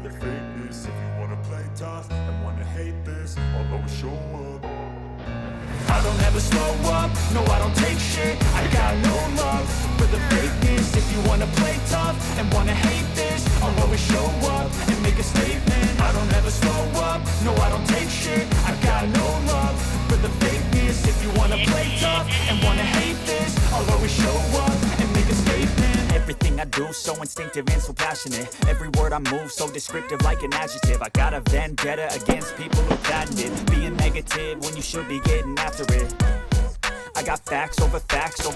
the fakeness. If you wanna play tough and wanna hate this, I'll always show up. I don't ever slow up, no I don't take shit. I got no love for the fakeness. If you wanna play tough and wanna hate this, I'll always show up and make a statement. I don't ever slow up, no I don't take shit. I got no love for the fakeness. If you wanna play tough and wanna hate this, I'll always show up and make a statement. Everything I do so instinctive and so passionate. Every word I move so descriptive like an adjective. I got a vendetta against people who patented being negative when you should be getting after it. I got facts over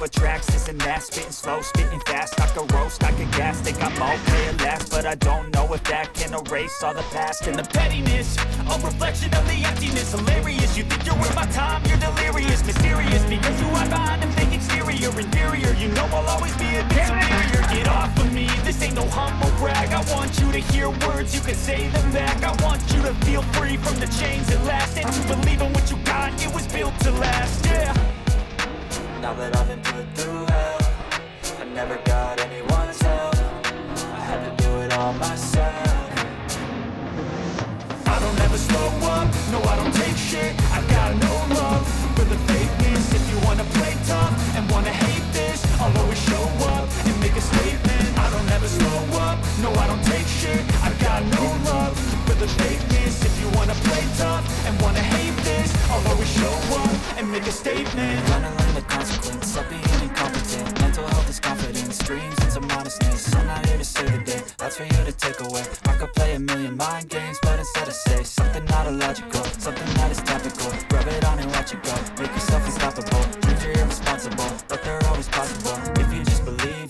tracks, this and that. Spitting slow, spitting fast, I could roast, I could gas. Think I'm okay at last, but I don't know if that can erase all the past. And the pettiness, a reflection of the emptiness. Hilarious, you think you're worth my time, you're delirious. Mysterious, because you hide behind a fake exterior. Inferior, you know I'll always be a bit superior. Get off of me, this ain't no humble brag. I want you to hear words, you can say them back. I want you to feel free from the chains that last, and to believe in what you got, it was built to last, yeah. Now that I've been put through hell, I never got anyone's help. I had to do it all myself. I don't ever slow up, no I don't take shit. I got no love for the fakeness. If you wanna play tough and wanna hate this, I'll always show up and make a statement. I don't ever slow up, no I don't take shit. I got no love for the fakeness. If you wanna play tough and wanna hate this, I'll always show up and make a statement. Gonna learn the consequence of being incompetent. Mental health is confidence, dreams and some honestness. I'm not here to save the day, that's for you to take away. I could play a million mind games, but instead I say something not illogical, something that is tough.